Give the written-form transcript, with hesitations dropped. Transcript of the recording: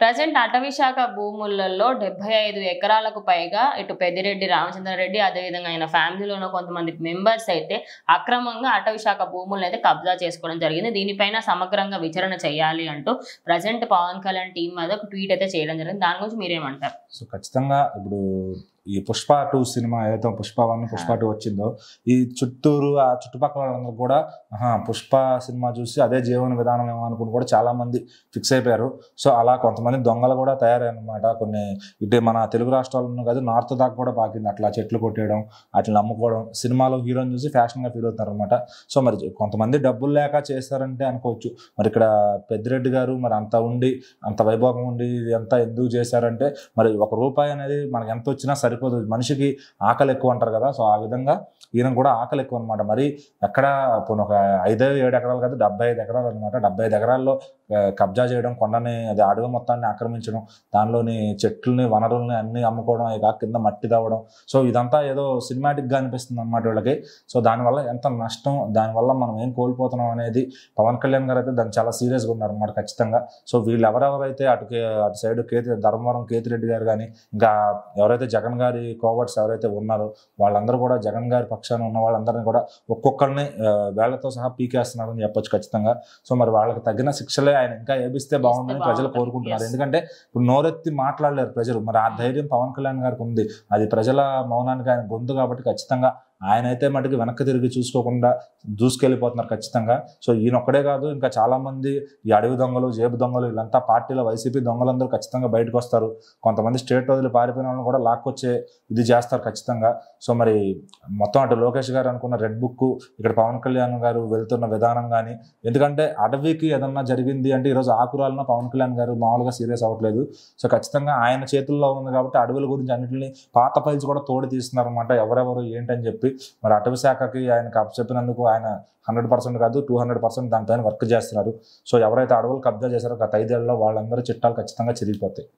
Present అటవీ శాఖ భూములలో 75 ఎకరాలకు పైగా ఇటు పెద్దిరెడ్డి రామచంద్రారెడ్డి అదేవిధంగా ఆయన ఫ్యామిలీలో ఉన్న కొంతమంది మెంబర్స్ అయితే అక్రమంగా అటవీ శాఖ భూములను అయితే కబ్జా చేసుకోవడం జరిగింది. దీనిపైన సమగ్రంగా విచారణ చేయాలి అంటూ ప్రజెంట్ పవన్ కళ్యాణ్ టీం మీద ఒక ట్వీట్ అయితే చేయడం జరిగింది. దాని గురించి మీరేమంటారు? సో ఖచ్చితంగా ఇప్పుడు ఈ పుష్ప 2 సినిమా ఏదైతే పుష్ప 1 పుష్ప 2 వచ్చిందో ఈ చుట్టూరు ఆ చుట్టుపక్కల వాళ్ళందరూ కూడా పుష్ప సినిమా చూసి అదే జీవన విధానం ఏమో అనుకుని కూడా చాలా మంది ఫిక్స్ అయిపోయారు. సో అలా కొంతమంది దొంగలు కూడా తయారన్నమాట. కొన్ని ఇటు మన తెలుగు రాష్ట్రాలను కాదు నార్త్ దాకా కూడా పాకింది. అట్లా చెట్లు కొట్టేయడం, అట్లా నమ్ముకోవడం, సినిమాలో హీరోని చూసి ఫ్యాషన్గా ఫీల్ అవుతారు అనమాట. సో మరి కొంతమంది డబ్బులు లేక చేస్తారంటే అనుకోవచ్చు. మరి ఇక్కడ పెద్దిరెడ్డి గారు మరి అంత ఉండి అంత వైభోగం ఉండి ఇది అంతా ఎందుకు చేశారంటే మరి ₹1 అనేది మనకి ఎంత వచ్చినా సరిపోదు. మనిషికి ఆకలి ఎక్కువ అంటారు కదా. సో ఆ విధంగా ఈయన కూడా ఆకలి ఎక్కువ అనమాట. మరి ఎక్కడ పోనీ ఒక 5-7 ఎకరాలు కాదు 75 ఎకరాలు అనమాట. 75 ఎకరాల్లో కబ్జా చేయడం, కొండని అది అడవి మొత్తాన్ని ఆక్రమించడం, దానిలోని చెట్లని వనరుల్ని అన్ని అమ్ముకోవడం, ఇక కింద మట్టి తవ్వడం. సో ఇదంతా ఏదో సినిమాటిక్గా అనిపిస్తుంది అనమాట వీళ్ళకి. సో దానివల్ల ఎంత నష్టం, దానివల్ల మనం ఏం కోల్పోతున్నాం అనేది పవన్ కళ్యాణ్ గారు అయితే దాన్ని చాలా సీరియస్గా ఉన్నారు అనమాట ఖచ్చితంగా. సో వీళ్ళు ఎవరెవరైతే అటు సైడ్ ధర్మవరం కేతిరెడ్డి గారు కానీ ఇంకా ఎవరైతే జగన్ గారి కోవర్ట్స్ ఎవరైతే ఉన్నారో వాళ్ళందరూ కూడా జగన్ గారి పక్షాన ఉన్న వాళ్ళందరినీ కూడా ఒక్కొక్కరిని వేళ్లతో సహా పీకేస్తున్నారని చెప్పొచ్చు ఖచ్చితంగా. సో మరి వాళ్ళకి తగిన శిక్షలే ఆయన ఇంకా ఏపిస్తే బాగుందని ప్రజలు కోరుకుంటున్నారు. ఎందుకంటే ఇప్పుడు నోరెత్తి మాట్లాడలేరు ప్రజలు. మరి ఆ ధైర్యం పవన్ కళ్యాణ్ గారికి ఉంది. అది ప్రజల మౌనానికి ఆయన గొంతు కాబట్టి ఖచ్చితంగా ఆయన అయితే మటుకు వెనక్కి తిరిగి చూసుకోకుండా దూసుకెళ్ళిపోతున్నారు ఖచ్చితంగా. సో ఈయన ఒక్కడే కాదు, ఇంకా చాలా మంది ఈ అడవి దొంగలు, జేబు దొంగలు వీళ్ళంతా పార్టీలో వైసీపీ దొంగలందరూ ఖచ్చితంగా బయటకు వస్తారు. కొంతమంది స్టేట్ వదిలి పారిపోయిన వాళ్ళని కూడా లాక్కొచ్చే ఇది చేస్తారు ఖచ్చితంగా. సో మరి మొత్తం అటు లోకేష్ గారు అనుకున్న రెడ్ బుక్, ఇక్కడ పవన్ కళ్యాణ్ గారు వెళ్తున్న విధానం కానీ, ఎందుకంటే అడవికి ఏదన్నా జరిగింది అంటే ఈరోజు ఆకురాలన పవన్ కళ్యాణ్ గారు మామూలుగా సీరియస్ అవ్వట్లేదు. సో ఖచ్చితంగా ఆయన చేతుల్లో ఉంది కాబట్టి అడవుల గురించి అన్నింటినీ పాత ఫైల్స్ కూడా తోడి తీస్తున్నారు అనమాట. ఎవరెవరు ఏంటని చెప్పి మరి అటవీ శాఖకి ఆయనకు అప్పచెప్పినందుకు ఆయన 100% కాదు 200% దానిపైన వర్క్ చేస్తున్నారు. సో ఎవరైతే అడవులు కబ్జా చేశారో గత 5 ఏళ్లలో వాళ్ళందరూ చిట్టాలు ఖచ్చితంగా చిరిగిపోతాయి.